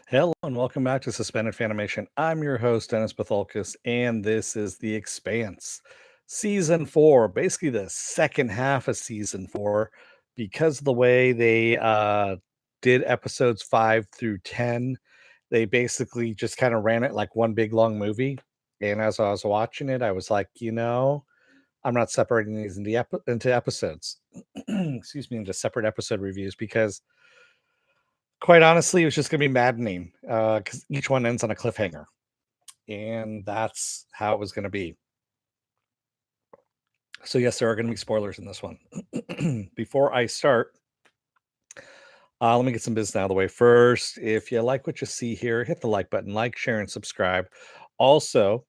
Hello and welcome back to Suspended Fanimation. I'm your host, Dennis Patholkis, and this is The Expanse. Season 4, basically the second half of Season 4, because of the way they did episodes 5 through 10. They basically just kind of ran it like one big long movie. And as I was watching it, I was like, I'm not separating these into episodes. Excuse me, into separate episode reviews because quite honestly, it was just going to be maddening because each one ends on a cliffhanger, and that's how it was going to be. So, yes, there are going to be spoilers in this one. Before I start, let me get some business out of the way first. If you like what you see here, hit the like button, like, share, and subscribe. Also,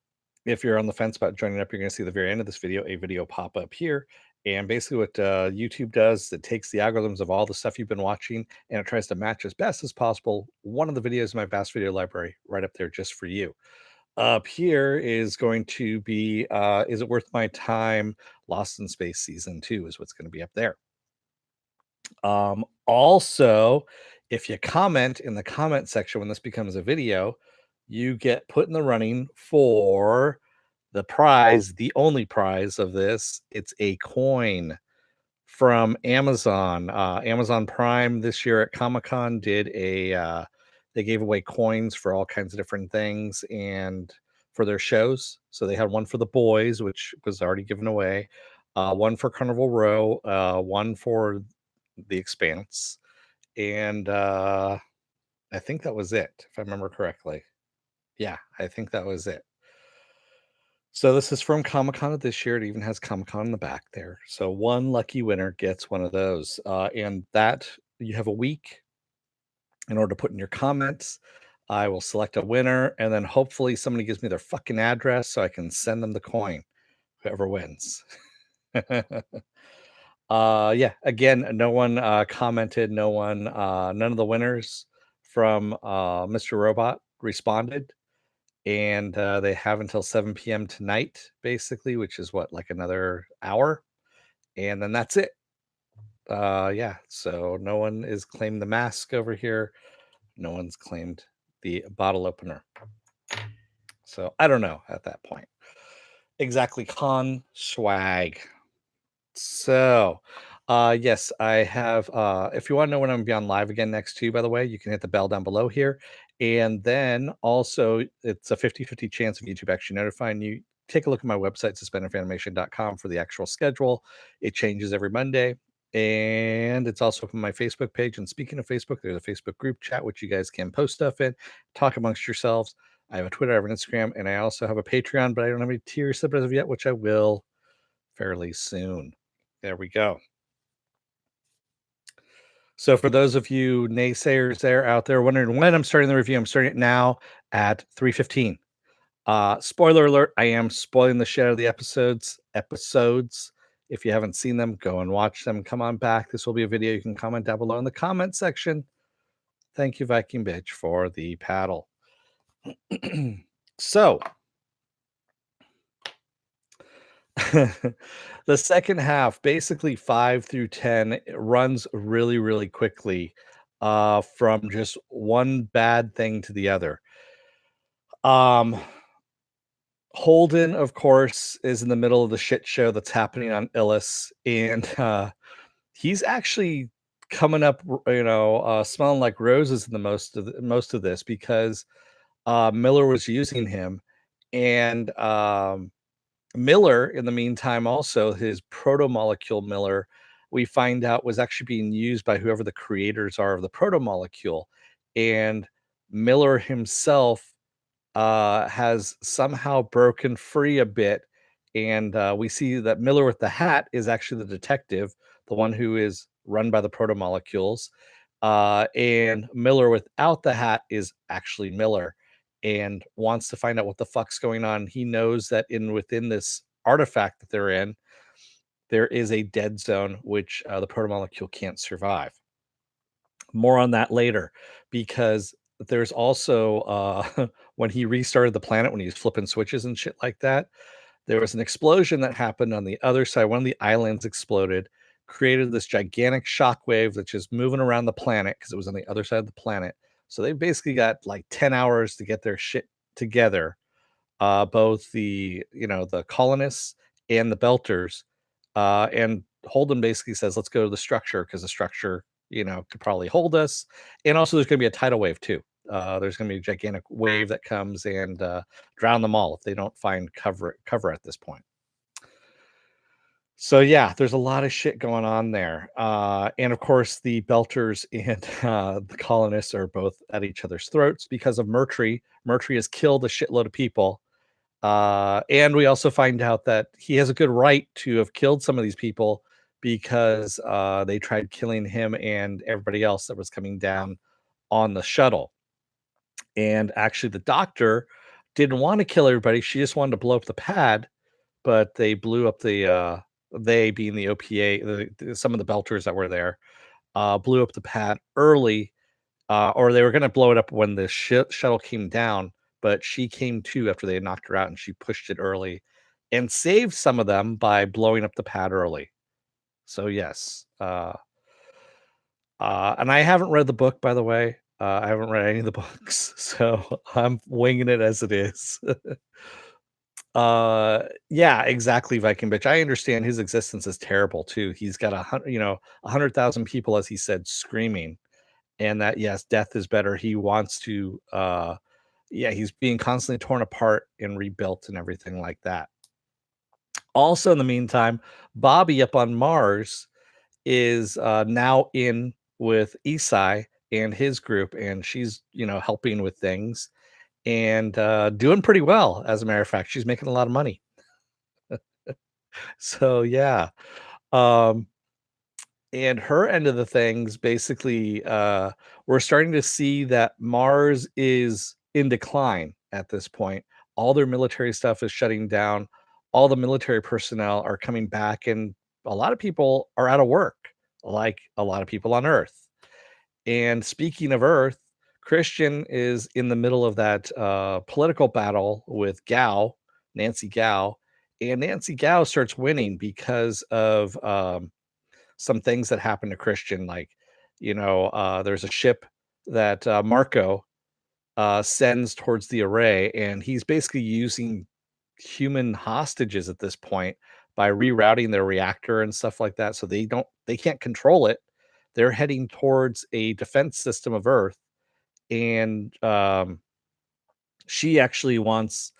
if you're on the fence about joining up, you're going to see at the very end of this video a video pop up here. And basically, what YouTube does, it takes the algorithms of all the stuff you've been watching and it tries to match as best as possible one of the videos in my vast video library right up there just for you. Up here is going to be Is It Worth My Time? Lost in Space Season 2 is what's going to be up there. Also, if you comment in the comment section when this becomes a video, you get put in the running for the prize, the only prize of this. It's a coin from Amazon. Amazon Prime this year at Comic-Con did they gave away coins for all kinds of different things and for their shows. So they had one for the boys, which was already given away, one for Carnival Row, one for the Expanse, and I think that was it, if I remember correctly. Yeah, I think that was it. So this is from Comic-Con of this year. It even has Comic-Con in the back there. So one lucky winner gets one of those. And that you have a week in order to put in your comments. I will select a winner, and then hopefully somebody gives me their fucking address so I can send them the coin, whoever wins. Yeah, again, no one commented, none of the winners from Mr. Robot responded. And they have until 7 p.m. tonight, basically, which is what, like another hour, and then that's it. Yeah, so no one is claimed the mask over here. No one's claimed the bottle opener. So I don't know at that point. Exactly, con swag. So, yes, I have. If you want to know when I'm gonna be on live again next too, by the way, you can hit the bell down below here. And then also, it's a 50-50 chance of YouTube actually notifying you. Take a look at my website, suspendedfanimation.com, for the actual schedule. It changes every Monday. And it's also from my Facebook page. And speaking of Facebook, there's a Facebook group chat, which you guys can post stuff in, talk amongst yourselves. I have a Twitter, I have an Instagram, and I also have a Patreon, but I don't have any tiers set as of yet, which I will fairly soon. There we go. So for those of you naysayers there out there wondering when I'm starting the review, I'm starting it now at 3:15. Spoiler alert, I am spoiling the shit out of the episodes. If you haven't seen them, go and watch them. Come on back. This will be a video you can comment down below in the comment section. Thank you, Viking Bitch, for the paddle. So the second half, basically 5 through 10, it runs really, really quickly from just one bad thing to the other. Um, Holden, of course, is in the middle of the shit show that's happening on Illis, and he's actually coming up, smelling like roses in the most of this because Miller was using him, and Miller, in the meantime, also his proto-molecule Miller, we find out was actually being used by whoever the creators are of the proto-molecule. And Miller himself has somehow broken free a bit. And we see that Miller with the hat is actually the detective, the one who is run by the proto-molecules. And Miller without the hat is actually Miller and wants to find out what the fuck's going on. He knows that within this artifact that they're in, there is a dead zone which the protomolecule can't survive. More on that later, because there's also when he restarted the planet, when he was flipping switches and shit like that, there was an explosion that happened on the other side. One of the islands exploded, created this gigantic shockwave that's just moving around the planet because it was on the other side of the planet. So they've basically got like 10 hours to get their shit together, both the colonists and the Belters. And Holden basically says, let's go to the structure because the structure, could probably hold us. And also, there's going to be a tidal wave too. There's going to be a gigantic wave that comes and drown them all if they don't find cover at this point. So yeah, there's a lot of shit going on there. And of course, the Belters and the colonists are both at each other's throats because of Murtry. Murtry has killed a shitload of people. And we also find out that he has a good right to have killed some of these people because they tried killing him and everybody else that was coming down on the shuttle. And actually, the doctor didn't want to kill everybody. She just wanted to blow up the pad, but they blew up they being the OPA, some of the Belters that were there, blew up the pad early, or they were going to blow it up when the shuttle came down, but she came to after they had knocked her out and she pushed it early and saved some of them by blowing up the pad early. So, yes. And I haven't read the book, by the way. I haven't read any of the books, so I'm winging it as it is. Yeah, exactly, Viking bitch. I understand his existence is terrible too. He's got 100,000 people, as he said, screaming, and that yes, death is better. He wants to, yeah, he's being constantly torn apart and rebuilt and everything like that. Also, in the meantime, Bobby up on Mars is now in with Isai and his group, and she's helping with things and doing pretty well. As a matter of fact, she's making a lot of money. So yeah. Um, and her end of the things basically, we're starting to see that Mars is in decline at this point. All their military stuff is shutting down. All the military personnel are coming back, and a lot of people are out of work, like a lot of people on Earth. And speaking of Earth, Christian is in the middle of that political battle with Nancy Gao, and Nancy Gao starts winning because of some things that happen to Christian. Like, there's a ship that Marco sends towards the array, and he's basically using human hostages at this point by rerouting their reactor and stuff like that. So they can't control it. They're heading towards a defense system of Earth, and she actually wants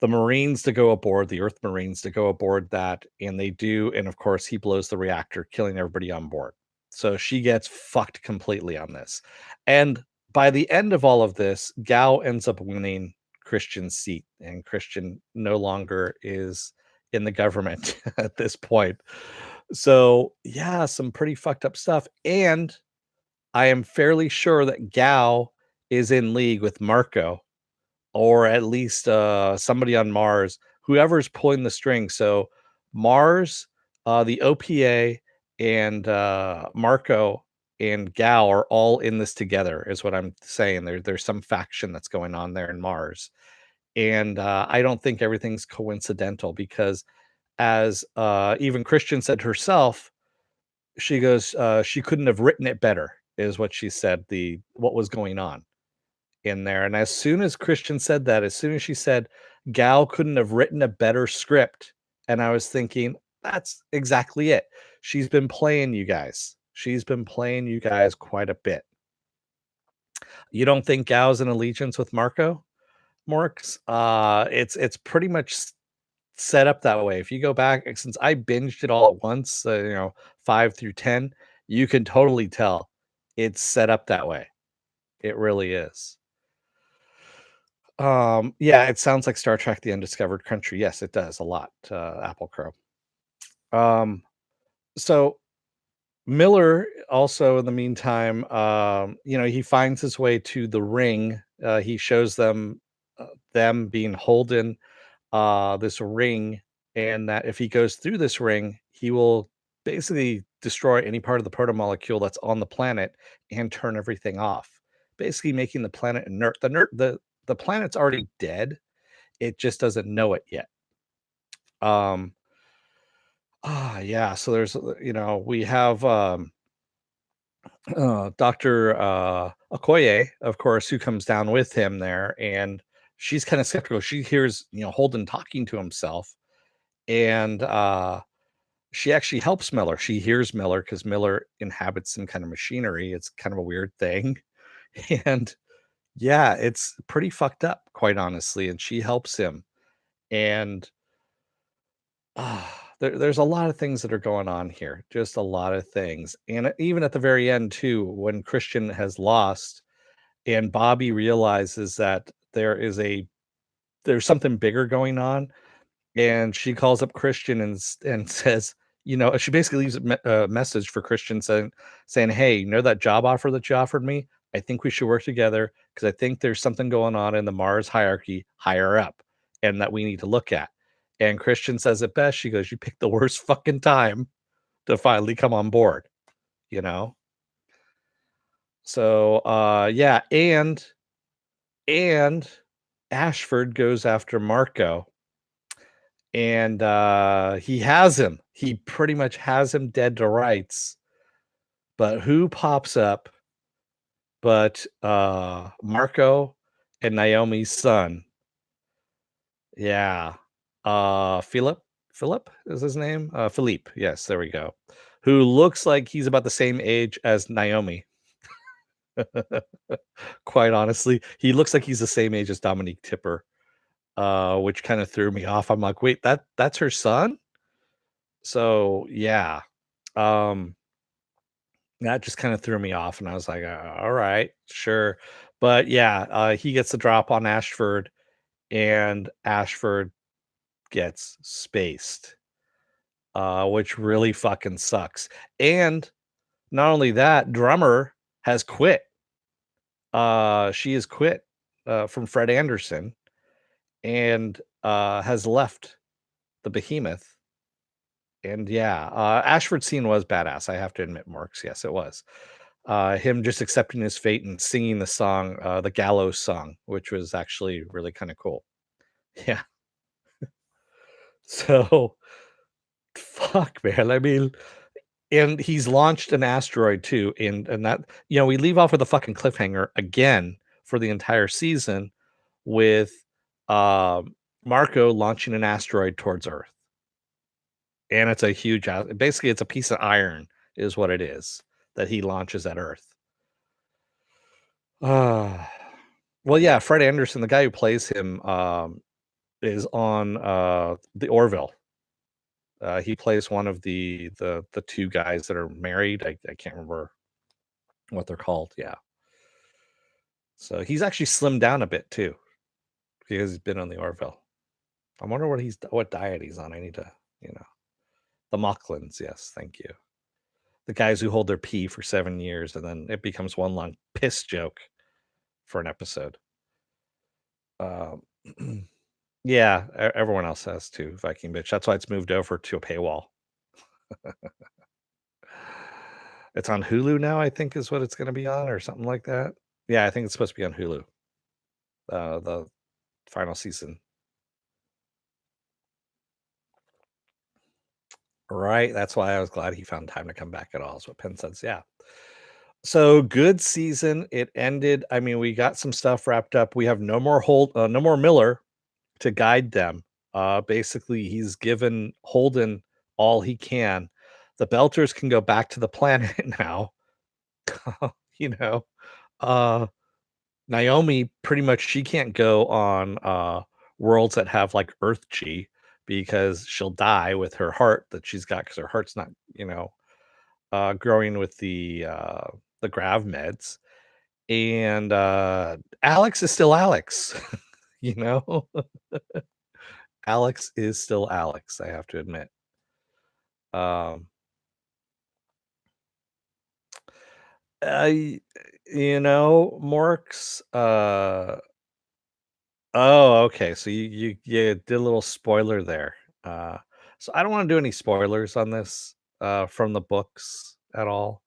the Marines to go aboard, the Earth Marines to go aboard that, and they do. And of course, he blows the reactor, killing everybody on board. So she gets fucked completely on this. And by the end of all of this, Gao ends up winning Christian's seat, and Christian no longer is in the government at this point. So, yeah, some pretty fucked up stuff. And I am fairly sure that Gao is in league with Marco, or at least somebody on Mars, whoever's pulling the string. So Mars, the OPA, and Marco and Gal are all in this together, is what I'm saying. There's some faction that's going on there in Mars, and I don't think everything's coincidental because, as even Christian said herself, she goes, she couldn't have written it better, is what she said. What was going on in there. And as soon as Christian said that, as soon as she said, Gal couldn't have written a better script, and I was thinking, that's exactly it. She's been playing you guys. She's been playing you guys quite a bit. You don't think Gal's in allegiance with Marco Morks? It's pretty much set up that way. If you go back, since I binged it all at once, 5 through 10, you can totally tell it's set up that way. It really is. Yeah, it sounds like Star Trek: The Undiscovered Country. Yes, it does a lot, Apple Crow. Um, so Miller also, in the meantime, he finds his way to the ring. He shows them being Holden, this ring, and that if he goes through this ring, he will basically destroy any part of the protomolecule that's on the planet and turn everything off, basically making the planet inert. The planet's already dead. It just doesn't know it yet. Um, yeah. So we have Dr. Okoye, of course, who comes down with him there, and she's kind of skeptical. She hears, Holden talking to himself, and she actually helps Miller. She hears Miller because Miller inhabits some kind of machinery. It's kind of a weird thing. And yeah, it's pretty fucked up, quite honestly. And she helps him. And there's a lot of things that are going on here, just a lot of things. And even at the very end, too, when Christian has lost and Bobby realizes that there's something bigger going on, and she calls up Christian and says, she basically leaves a message for Christian saying, "Hey, that job offer that you offered me? I think we should work together because I think there's something going on in the Mars hierarchy higher up, and that we need to look at." And Christian says it best. She goes, "You picked the worst fucking time to finally come on board." You know. So, yeah, and Ashford goes after Marco, and he has him. He pretty much has him dead to rights. But who pops up but Marco and Naomi's son? Yeah. Philip? Philip is his name? Philippe. Yes, there we go. Who looks like he's about the same age as Naomi. Quite honestly, he looks like he's the same age as Dominique Tipper, which kind of threw me off. I'm like, wait, that's her son? So yeah. Um, that just kind of threw me off, and I was like, all right, sure. But yeah, he gets the drop on Ashford, and Ashford gets spaced, which really fucking sucks. And not only that, drummer has quit. She has quit from Fred Anderson, and has left the behemoth. And yeah, Ashford's scene was badass. I have to admit, Marks. Yes, it was. Him just accepting his fate and singing the song, the Gallows song, which was actually really kind of cool. Yeah. So fuck, man. I mean, and he's launched an asteroid too, and that we leave off with a fucking cliffhanger again for the entire season with um Marco launching an asteroid towards Earth. And it's a huge basically it's a piece of iron is what it is that he launches at Earth. Uh, well, yeah, Fred Anderson, the guy who plays him, is on the Orville. He plays one of the two guys that are married. I can't remember what they're called. Yeah, so he's actually slimmed down a bit too because he's been on the Orville. I wonder what diet he's on. I need to, you know, the Mocklins. Yes, thank you. The guys who hold their pee for 7 years and then it becomes one long piss joke for an episode. Um, yeah, everyone else has too. Viking bitch. That's why it's moved over to a paywall. It's on Hulu now, I think, is what it's going to be on, or something like that. Yeah, I think it's supposed to be on Hulu. The final season. Right. That's why I was glad he found time to come back at all. Is what Penn says. Yeah. So good season. It ended. I mean, we got some stuff wrapped up. We have no more Miller to guide them. Basically, he's given Holden all he can. The Belters can go back to the planet now. you know, uh, Naomi pretty much she can't go on worlds that have like Earth G because she'll die with her heart that she's got because her heart's not, growing with the grav meds. And Alex is still Alex, you know. Alex is still Alex, I have to admit. Um, I, Morks. Oh, okay. So you did a little spoiler there. Uh, so I don't want to do any spoilers on this from the books at all.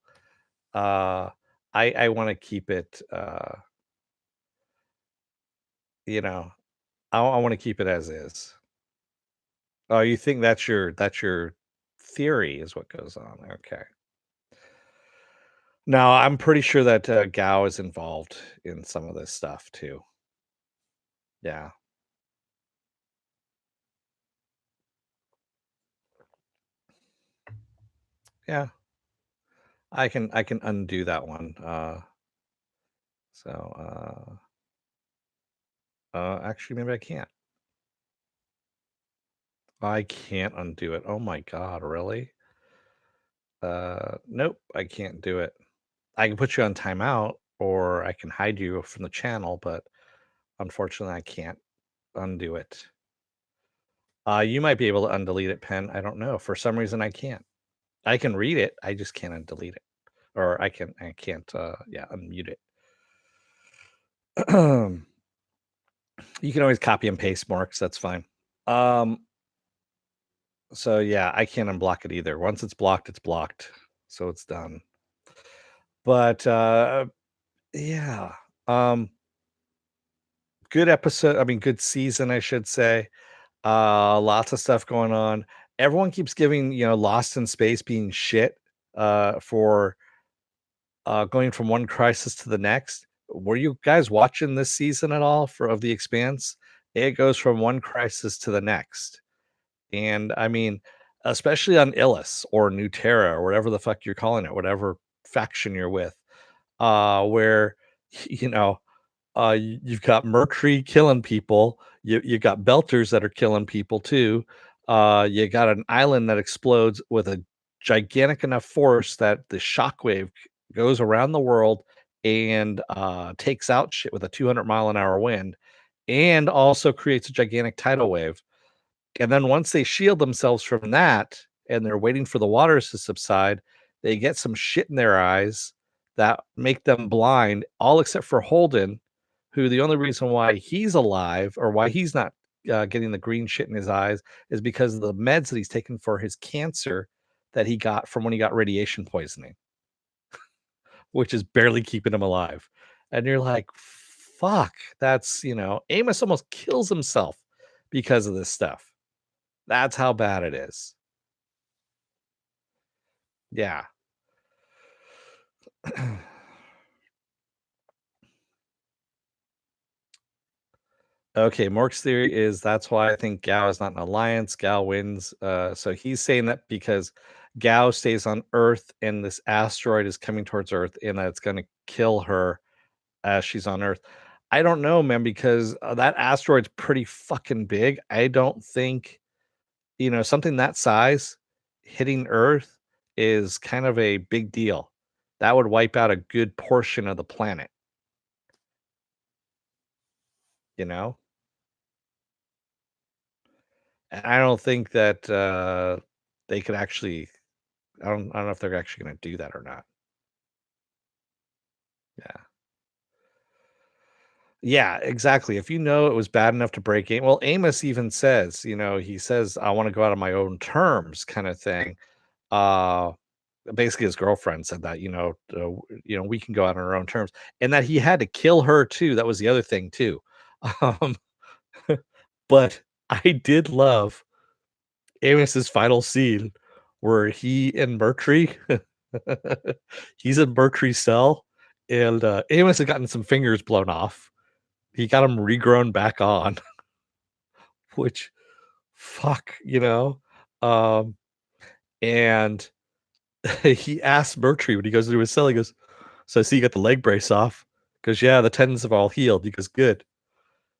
Uh, I want to keep it. You know, I want to keep it as is. Oh, you think that's your theory is what goes on? Okay. No, I'm pretty sure that, Gao is involved in some of this stuff too. Yeah. Yeah. I can undo that one. Actually, maybe I can't. I can't undo it. Oh my god, really? Nope, I can't do it. I can put you on timeout or I can hide you from the channel, but unfortunately, I can't undo it. You might be able to undelete it, Pen. I don't know. For some reason, I can't. I can read it. I just can't undelete it, or I can't. Yeah, unmute it. You can always copy and paste marks. That's fine. Um. So yeah, I can't unblock it either. Once it's blocked, it's blocked. So it's done. But yeah. Um. Good episode. I mean, good season, I should say. Lots of stuff going on. Everyone keeps giving, Lost in Space being shit, for, going from one crisis to the next. Were you guys watching this season at all for of The Expanse? It goes from one crisis to the next. And I mean, especially on Illis or Newterra or whatever the fuck you're calling it, whatever faction you're with, where, you know, you've got Mercury killing people. You got Belters that are killing people too. You got an island that explodes with a gigantic enough force that the shockwave goes around the world and takes out shit with a 200-mile-an-hour wind, and also creates a gigantic tidal wave. And then once they shield themselves from that and they're waiting for the waters to subside, they get some shit in their eyes that make them blind, all except for Holden, who the only reason why he's alive or why he's not getting the green shit in his eyes is because of the meds that he's taken for his cancer that he got from when he got radiation poisoning, which is barely keeping him alive. And you're like, fuck, Amos almost kills himself because of this stuff. That's how bad it is. Yeah. Okay, Mork's theory is that's why I think Gao is not an alliance. Gao wins. So he's saying that because Gao stays on Earth and this asteroid is coming towards Earth and that it's going to kill her as she's on Earth. I don't know, man, because that asteroid's pretty fucking big. I don't think, something that size hitting Earth is kind of a big deal. That would wipe out a good portion of the planet, you know? And I don't think that, they could actually I don't know if they're actually gonna do that or not. Yeah. Yeah, exactly. If you know it was bad enough to break in, well, Amos even says, he says, "I wanna go out on my own terms," kinda thing. Uh, Basically, his girlfriend said that, "We can go out on our own terms," and that he had to kill her too, that was the other thing too. Um, but I did love Amos's final scene where he and Mercury he's in Mercury's cell, and, Amos had gotten some fingers blown off. He got them regrown back on, which fuck, Um, and he asked Mercury when he goes into his cell, he goes, "So I see you got the leg brace off." He goes, "Yeah, the tendons have all healed." He goes, "Good,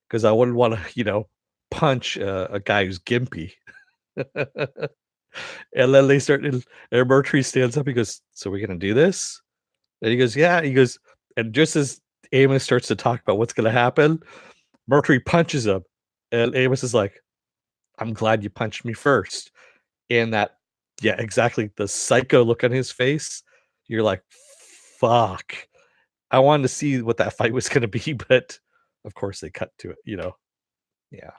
because I wouldn't wanna, punch a guy who's gimpy." And then and Mercury stands up, he goes, "So we're gonna do this?" And he goes, "Yeah." He goes, and just as Amos starts to talk about what's gonna happen, Mercury punches him, and Amos is like, "I'm glad you punched me first." And that yeah, exactly, the psycho look on his face, you're like, "Fuck." I wanted to see what that fight was gonna be, but of course they cut to it. Yeah.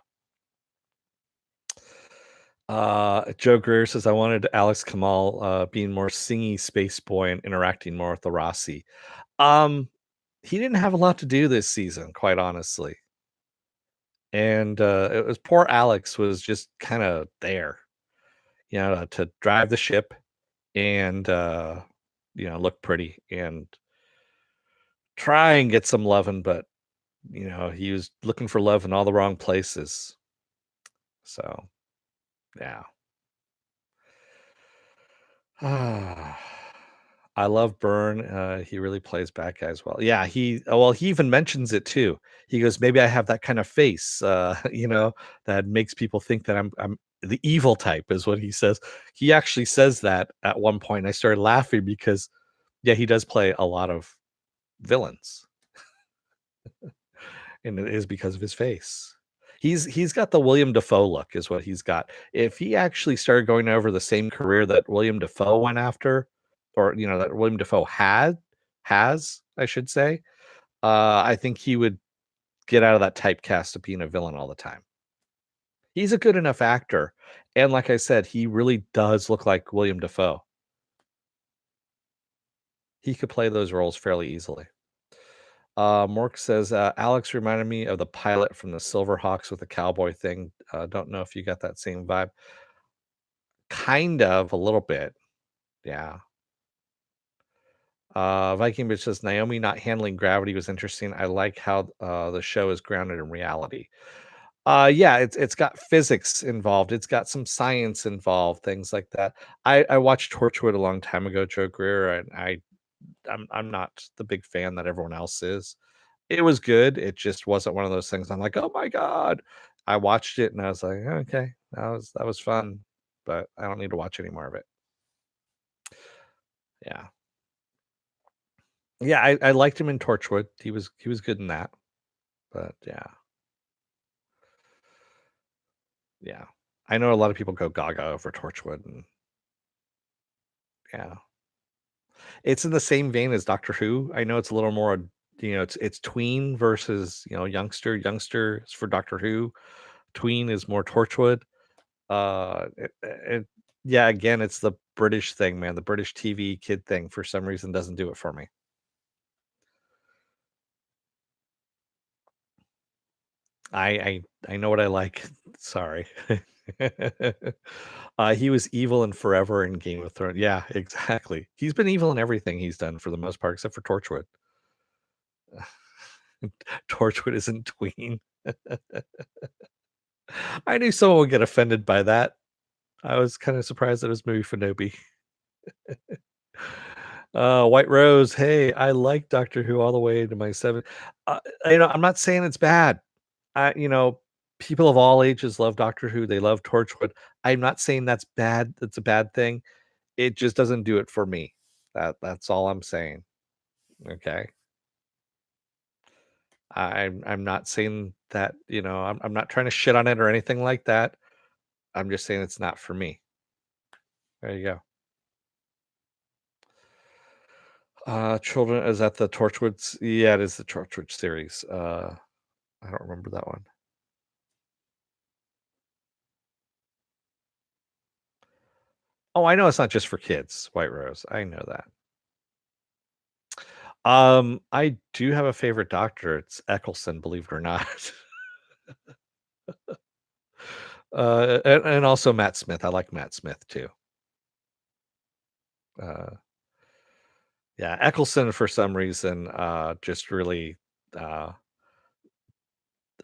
Joe Greer says, "I wanted Alex Kamal, being more singy space boy and interacting more with the Rossi." Um, he didn't have a lot to do this season, quite honestly, and, it was poor Alex was just kinda there, to drive the ship and, look pretty and try and get some loving, but he was looking for love in all the wrong places. So, yeah. I love Byrne. He really plays bad guys well. Yeah, he even mentions it too. He goes, "Maybe I have that kind of face, that makes people think that I'm the evil type," is what he says. He actually says that at one point. I started laughing because, yeah, he does play a lot of villains, and it is because of his face. He's got the William Dafoe look, is what he's got. If he actually started going over the same career that William Dafoe went after, or that William Dafoe has, I should say, I think he would get out of that typecast of being a villain all the time. He's a good enough actor, and like I said, he really does look like William Dafoe. He could play those roles fairly easily. Mork says, Alex reminded me of the pilot from the Silverhawks with the cowboy thing. Don't know if you got that same vibe. Kind of, a little bit. Yeah. Viking Bitch says, Naomi not handling gravity was interesting. I like how the show is grounded in reality. Yeah, it's got physics involved. It's got some science involved, things like that. I watched Torchwood a long time ago, Joe Greer, and I'm not the big fan that everyone else is. It was good. It just wasn't one of those things I'm like, "Oh my god." I watched it and I was like, "Okay, that was fun, but I don't need to watch any more of it." Yeah. Yeah, I liked him in Torchwood. He was good in that, but yeah, yeah. I know a lot of people go gaga over Torchwood, and yeah. It's in the same vein as Doctor Who. I know it's a little more, it's tween versus, youngster. Youngster is for Doctor Who. Tween is more Torchwood. Yeah, again, it's the British thing, man. The British TV kid thing for some reason doesn't do it for me. I know what I like. Sorry. He was evil in Forever in Game of Thrones. Yeah, exactly. He's been evil in everything he's done for the most part, except for Torchwood. Torchwood isn't tween. I knew someone would get offended by that. I was kind of surprised that it was movie Fanobi. White Rose, hey, I like Doctor Who all the way to my seven. I'm not saying it's bad. I, you know, People of all ages love Doctor Who. They love Torchwood. I'm not saying that's bad. That's a bad thing. It just doesn't do it for me. That's all I'm saying. Okay. I'm not saying that, I'm not trying to shit on it or anything like that. I'm just saying it's not for me. There you go. Children is that the Yeah, it is the Torchwood series. I don't remember that one. Oh, I know it's not just for kids, White Rose. I know that. I do have a favorite doctor. It's Eccleston, believe it or not. And also Matt Smith. I like Matt Smith too. Uh, yeah, Eccleston for some reason, just really. Uh,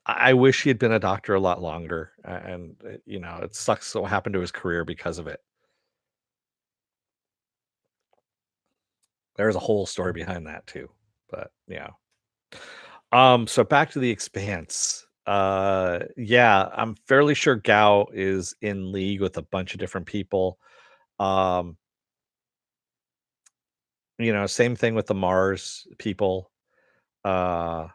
I wish he had been a doctor a lot longer, and it sucks what happened to his career because of it. There's a whole story behind that too, but yeah. So back to the Expanse. Yeah, I'm fairly sure Gao is in league with a bunch of different people. Um, Same thing with the Mars people. Uh,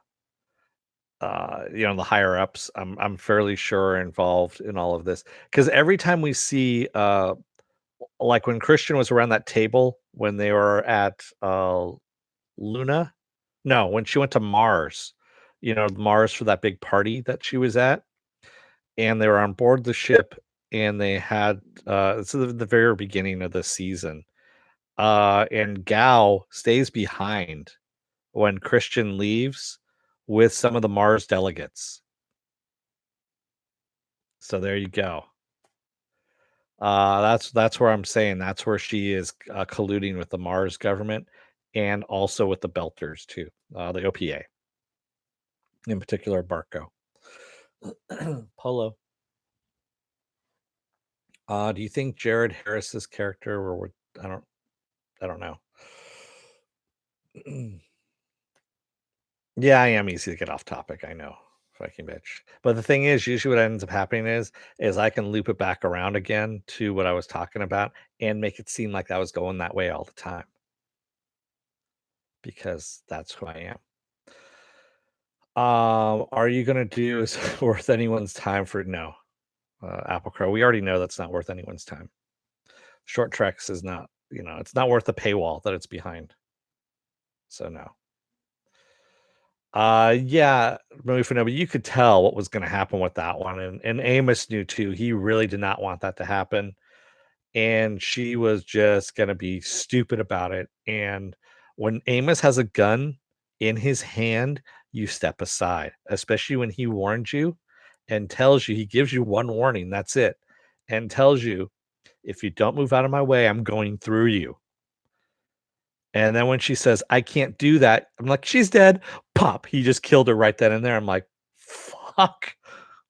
the higher ups. I'm fairly sure are involved in all of this because every time we see, like when Christian was around that table when they were at Luna, no, when she went to Mars, Mars for that big party that she was at, and they were on board the ship, and they had it's the very beginning of the season. And Gao stays behind when Christian leaves with some of the Mars delegates. So there you go. That's where I'm saying that's where she is, colluding with the Mars government and also with the Belters too, the OPA, in particular Barco. Polo. Do you think Jared Harris's character or what I don't know. Yeah, I am easy to get off topic, I know. Fucking bitch. But the thing is, usually what ends up happening is I can loop it back around again to what I was talking about and make it seem like I was going that way all the time because that's who I am. Are you gonna do is worth anyone's time for no, Apple Crow? We already know that's not worth anyone's time. Short Treks is not, it's not worth the paywall that it's behind. So no. Yeah, movie for nobody. You could tell what was gonna happen with that one, and Amos knew too. He really did not want that to happen, and she was just gonna be stupid about it. And when Amos has a gun in his hand, you step aside, especially when he warns you and tells you he gives you one warning, that's it, and tells you, "If you don't move out of my way, I'm going through you." And then when she says, "I can't do that," I'm like, "She's dead." Pop, he just killed her right then and there. I'm like, "Fuck."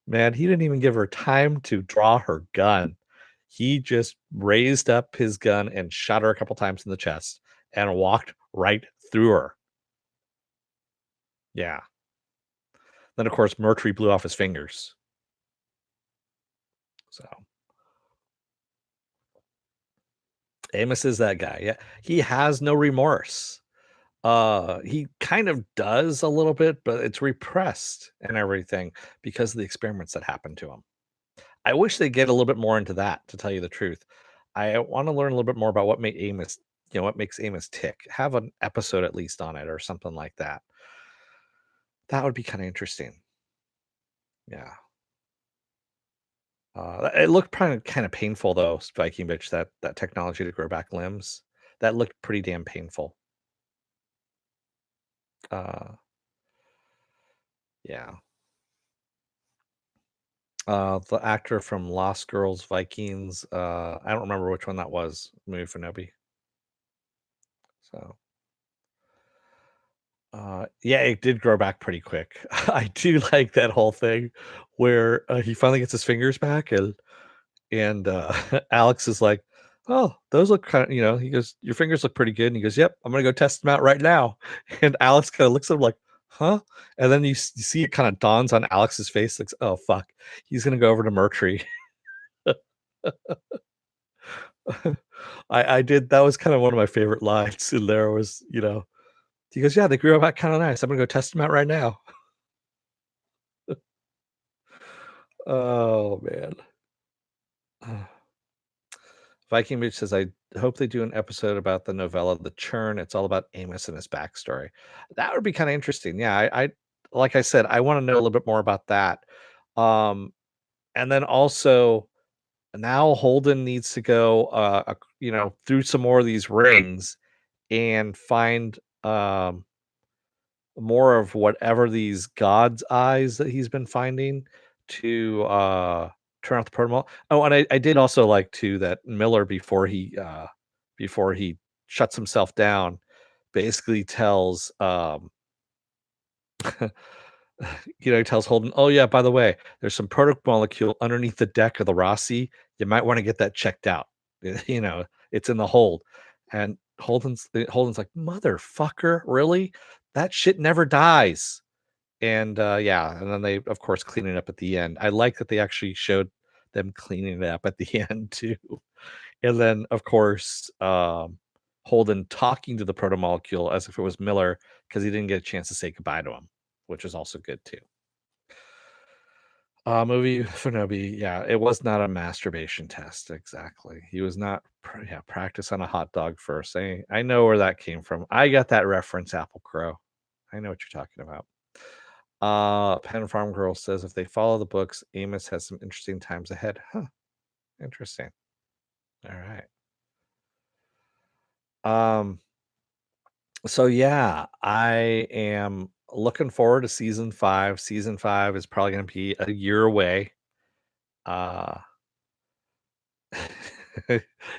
Man, he didn't even give her time to draw her gun. He just raised up his gun and shot her a couple times in the chest and walked right through her. Yeah. Then, of course, Mercury blew off his fingers. So, Amos is that guy. Yeah. He has no remorse. He kind of does a little bit, but it's repressed and everything because of the experiments that happened to him. I wish they get a little bit more into that, to tell you the truth. I want to learn a little bit more about what made Amos, what makes Amos tick. Have an episode at least on it or something like that. That would be kind of interesting. Yeah. It looked kind of painful though, Viking bitch. That technology to grow back limbs. That looked pretty damn painful. Uh, yeah. The actor from Lost Girls, Vikings. I don't remember which one that was. Movie for Nobi. So, yeah, it did grow back pretty quick. I do like that whole thing where he finally gets his fingers back, and Alex is like, "Oh, those look kind of," he goes, "Your fingers look pretty good." And he goes, "Yep, I'm gonna go test them out right now." And Alex kind of looks at him like, "Huh?" And then you see it kind of dawns on Alex's face, like, "Oh fuck, he's gonna go over to Mercury." I did that was kind of one of my favorite lines in there was, he goes, "Yeah, they grew up out kinda nice. I'm gonna go test them out right now." Oh, man. Uh, Viking Beach says, "I hope they do an episode about the novella The Churn. It's all about Amos and his backstory." That would be kinda interesting. Yeah, I like I said, I wanna know a little bit more about that. Um, and then also, now Holden needs to go, through some more of these rings and find, more of whatever these God's eyes that he's been finding to, turn off the protocol. Oh, and I did also like too that Miller before he shuts himself down, basically tells, he tells Holden, "Oh yeah, by the way, there's some proto molecule underneath the deck of the Rossi. You might want to get that checked out. It's in the hold." And Holden's like, "Motherfucker, really? That shit never dies." And, yeah, and then they, of course, clean it up at the end. I like that they actually showed them cleaning it up at the end too. And then, of course, Holden talking to the protomolecule as if it was Miller because he didn't get a chance to say goodbye to him, which is also good too. Movie Finobi, yeah, it was not a masturbation test, exactly. He was not yeah, practice on a hot dog first. I know where that came from. I got that reference, Apple Crow. I know what you're talking about. Pen Farm Girl says if they follow the books, Amos has some interesting times ahead. Huh. Interesting. All right. Um, so yeah, I am looking forward to season 5. Season 5 is probably gonna be a year away. Uh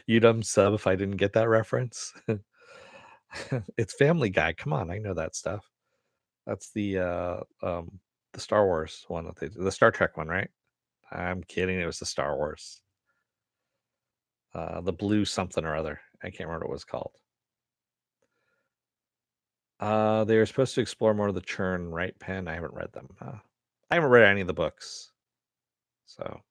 You dumb sub if I didn't get that reference. It's Family Guy, come on, I know that stuff. That's the Star Wars one that they the Star Trek one, right? I'm kidding, it was the Star Wars. The blue something or other. I can't remember what it was called. They were supposed to explore more of the churn, right, Pen? I haven't read them. I haven't read any of the books. So,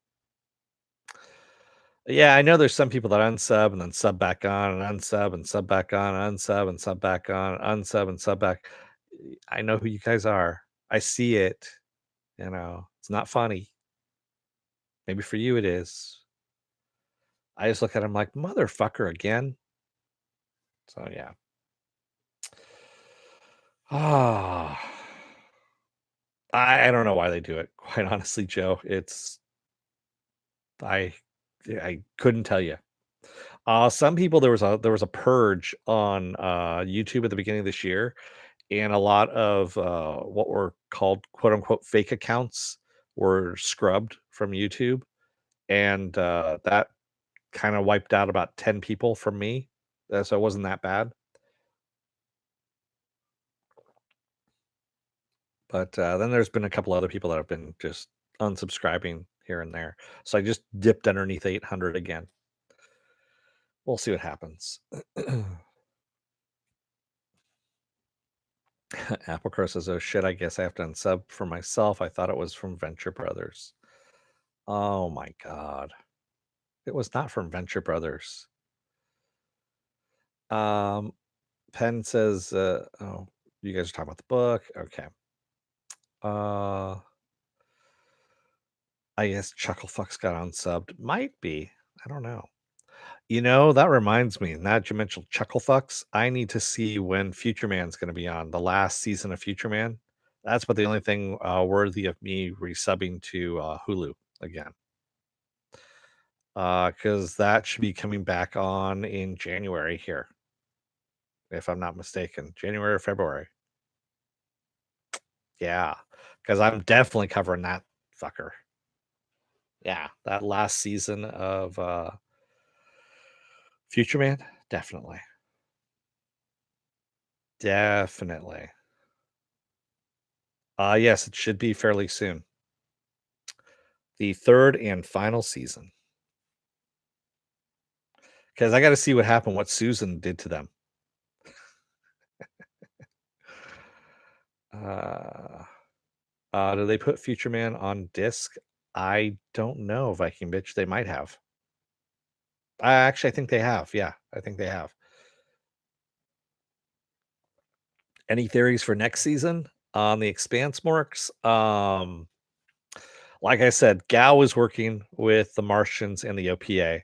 yeah, I know there's some people that unsub and then sub back on and unsub and sub back on, unsub and sub back on, unsub and sub back. I know who you guys are. I see it. It's not funny. Maybe for you it is. I just look at him like, motherfucker again. So, yeah. Ah, I don't know why they do it. Quite honestly, Joe, I I couldn't tell you. Some people there was a purge on YouTube at the beginning of this year, and a lot of what were called quote unquote fake accounts were scrubbed from YouTube, and that kind of wiped out about 10 people from me. So it wasn't that bad. But then there's been a couple other people that have been just unsubscribing here and there. So I just dipped underneath 800 again. We'll see what happens. Apple Crow says, "Oh shit, I guess I have to unsub for myself. I thought it was from Venture Brothers." Oh my god. It was not from Venture Brothers. Um Penn says, oh, you guys are talking about the book. Okay. Uh I guess Chucklefuck's got unsubbed. Might be. I don't know. That reminds me, now that you mentioned Chucklefucks, I need to see when Future Man's going to be on the last season of Future Man. That's about the only thing worthy of me resubbing to Hulu again. Because that should be coming back on in January here, if I'm not mistaken. January or February. Yeah. Because I'm definitely covering that fucker. Yeah. That last season of Future Man, definitely. Definitely. Yes, it should be fairly soon. The third and final season. Because I got to see what happened, what Susan did to them. Uh, do they put Future Man on disc? I don't know, Viking bitch. They might have. I think they have. Yeah, I think they have. Any theories for next season on the Expanse Morks? Like I said, Gao is working with the Martians and the OPA.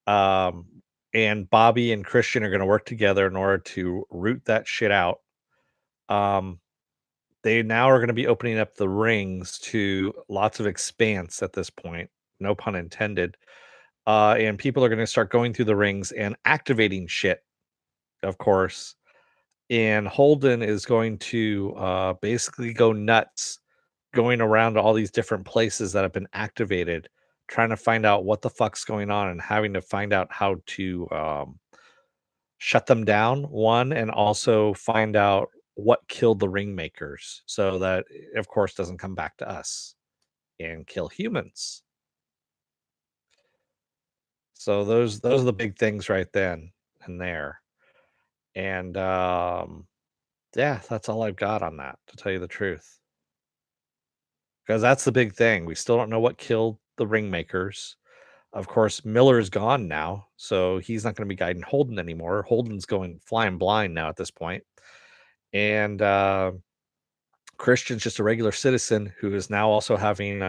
Um, and Bobby and Christian are going to work together in order to root that shit out. Um, they now are going to be opening up the rings to lots of expanse at this point, no pun intended. And people are going to start going through the rings and activating shit, of course. And Holden is going to basically go nuts, going around to all these different places that have been activated, trying to find out what the fuck's going on and having to find out how to shut them down, one, and also find out what killed the ring makers so that of course doesn't come back to us and kill humans. So those are the big things right then and there. And yeah, that's all I've got on that, to tell you the truth. Because that's the big thing. We still don't know what killed the ring makers. Of course, Miller's gone now, so he's not going to be guiding Holden anymore. Holden's going flying blind now at this point. And Christian's just a regular citizen who is now also having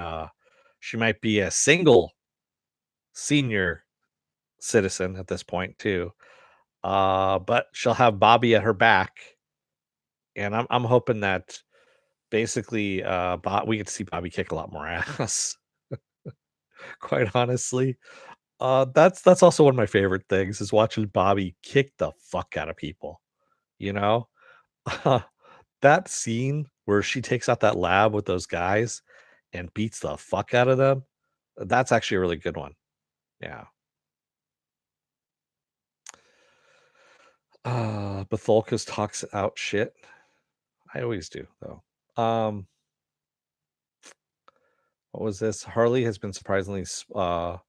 she might be a single senior citizen at this point too. But she'll have Bobby at her back. And I'm hoping that basically we get to see Bobby kick a lot more ass, quite honestly. That's also one of my favorite things is watching Bobby kick the fuck out of people, you know? That scene where she takes out that lab with those guys and beats the fuck out of them, that's actually a really good one. Yeah. Betholkus talks out shit. I always do, though. What was this? Harley has been surprisingly spot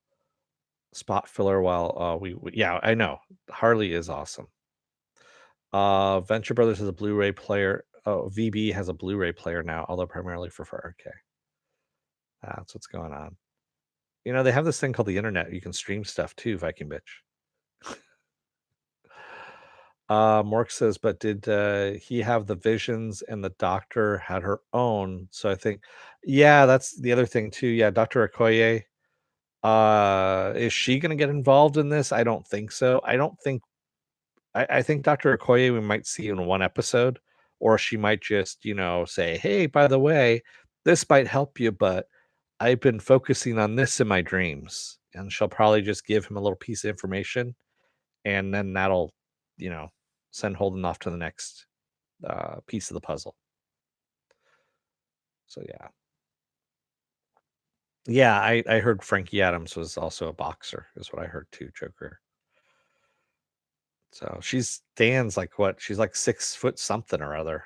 filler while yeah, I know. Harley is awesome. Venture Brothers has a Blu-ray player. Oh, VB has a Blu-ray player now, although primarily for 4K. That's what's going on. You know, they have this thing called the internet. You can stream stuff too, Viking bitch. Mork says, but did he have the visions and the doctor had her own? So I think, yeah, that's the other thing too. Yeah, Dr. Okoye. Is she gonna get involved in this? I don't think so. I think Dr. Okoye we might see in one episode, or she might just, say, hey, by the way, this might help you, but I've been focusing on this in my dreams. And she'll probably just give him a little piece of information, and then that'll, you know, send Holden off to the next piece of the puzzle. So yeah. Yeah, I heard Frankie Adams was also a boxer, is what I heard too, Joker. So she stands like what? She's like 6 foot something or other.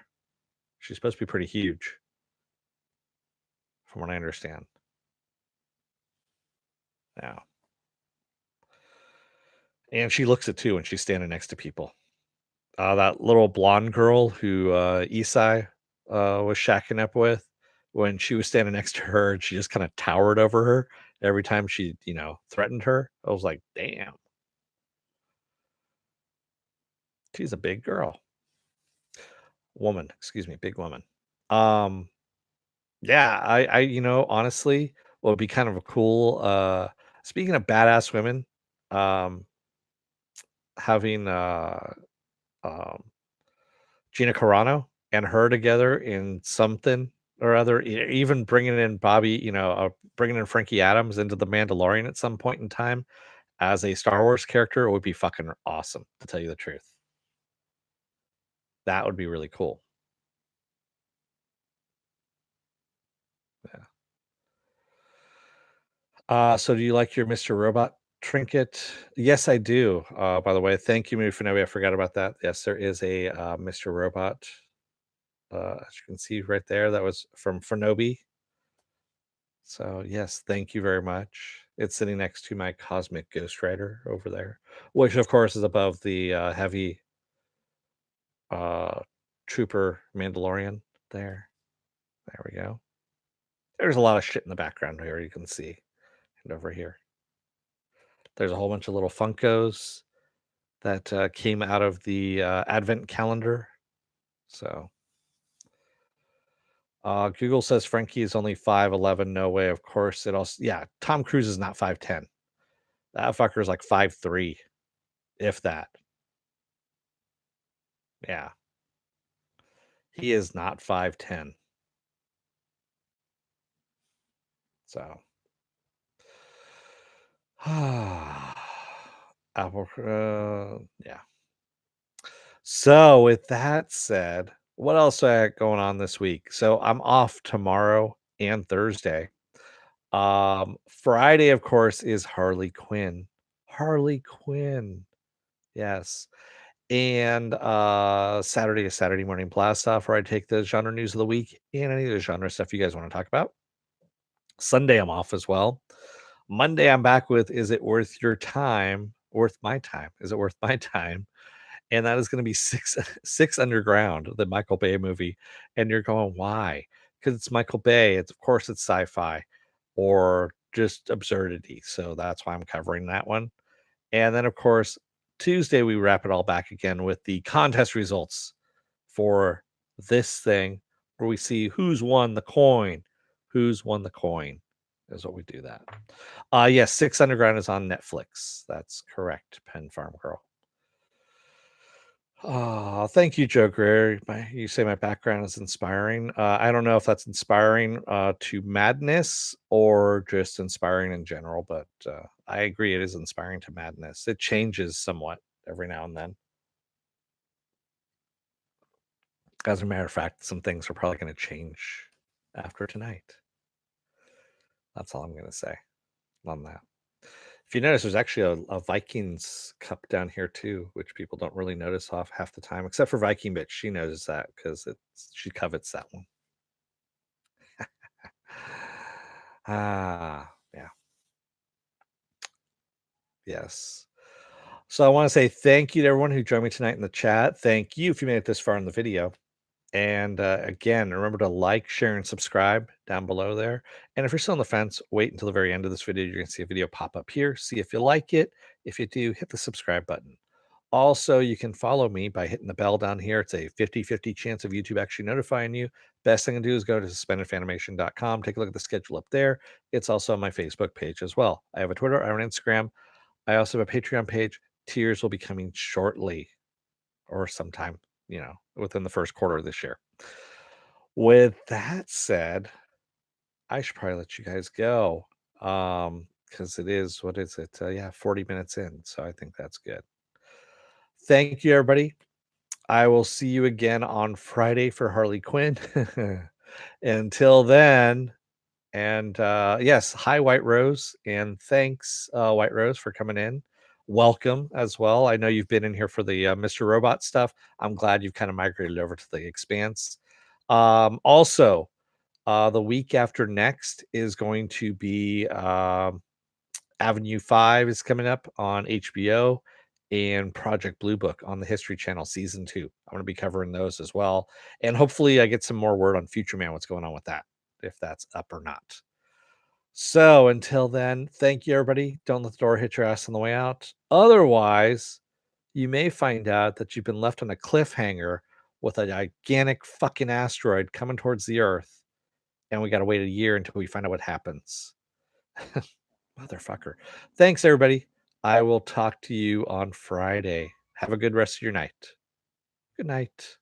She's supposed to be pretty huge, from what I understand. Yeah. And she looks it too when she's standing next to people. That little blonde girl who Isai was shacking up with, when she was standing next to her and she just kind of towered over her every time she, threatened her. I was like, damn, she's a big girl. Woman, excuse me, big woman. Um, yeah, honestly, what would be kind of a cool speaking of badass women, um, having um Gina Carano and her together in something or other, even bringing in bringing in Frankie Adams into The Mandalorian at some point in time as a Star Wars character would be fucking awesome, to tell you the truth. That would be really cool. Yeah. So do you like your Mr. Robot trinket? Yes, I do. By the way, thank you, Mufinobi. I forgot about that. Yes, there is a Mr. Robot. As you can see right there, that was from Finobi. So, yes, thank you very much. It's sitting next to my Cosmic Ghost Rider over there, which, of course, is above the heavy uh, Trooper Mandalorian there. There we go. There's a lot of shit in the background here, you can see. And over here, there's a whole bunch of little Funkos that came out of the Advent calendar. So, Google says Frankie is only 5'11". No way. Of course, it also, yeah, Tom Cruise is not 5'10". That fucker is like 5'3", if that. Yeah. He is not 5'10". So Apple, yeah. So with that said, what else I got going on this week? So I'm off tomorrow and Thursday. Friday, of course, is Harley Quinn. Harley Quinn. Yes. And Saturday is Saturday Morning Blast Off, where I take the genre news of the week and any of the genre stuff you guys want to talk about. Sunday, I'm off as well. Monday, I'm back with Is It Worth Your Time? Worth My Time? Is It Worth My Time? And that is going to be six Underground, the Michael Bay movie. And you're going, why? Because it's Michael Bay. Of course, it's sci-fi or just absurdity. So that's why I'm covering that one. And then, of course, Tuesday, we wrap it all back again with the contest results for this thing, where we see who's won the coin. Who's won the coin is what we do that. Yes, Six Underground is on Netflix. That's correct, Pen Farm Girl. Oh, thank you, Joe Greer. You say my background is inspiring. I don't know if that's inspiring to madness or just inspiring in general, but I agree it is inspiring to madness. It changes somewhat every now and then. As a matter of fact, some things are probably going to change after tonight. That's all I'm going to say on that. If you notice, there's actually a Vikings cup down here too, which people don't really notice off half the time, except for Viking bitch. She knows that because she covets that one. Yeah, yes. So I want to say thank you to everyone who joined me tonight in the chat. Thank you if you made it this far in the video. And again, remember to like, share, and subscribe down below there. And if you're still on the fence, wait until the very end of this video. You're going to see a video pop up here. See if you like it. If you do, hit the subscribe button. Also, you can follow me by hitting the bell down here. It's a 50-50 chance of YouTube actually notifying you. Best thing to do is go to suspendedfanimation.com. Take a look at the schedule up there. It's also on my Facebook page as well. I have a Twitter, I have an Instagram. I also have a Patreon page. Tiers will be coming shortly or sometime, within the first quarter of this year. With that said, I should probably let you guys go. Because it is, what is it? Yeah, 40 minutes in. So I think that's good. Thank you, everybody. I will see you again on Friday for Harley Quinn. Until then, and yes, hi, White Rose. And thanks, White Rose, for coming in. Welcome as well. I know you've been in here for the Mr. Robot stuff. I'm glad you've kind of migrated over to the Expanse. Also, the week after next is going to be Avenue 5 is coming up on HBO, and Project Blue Book on the History Channel season 2. I'm going to be covering those as well. And hopefully I get some more word on Future Man, what's going on with that, if that's up or not. So until then, thank you, everybody. Don't let the door hit your ass on the way out. Otherwise, you may find out that you've been left on a cliffhanger with a gigantic fucking asteroid coming towards the Earth, and we got to wait a year until we find out what happens. Motherfucker. Thanks, everybody. I will talk to you on Friday. Have a good rest of your night. Good night.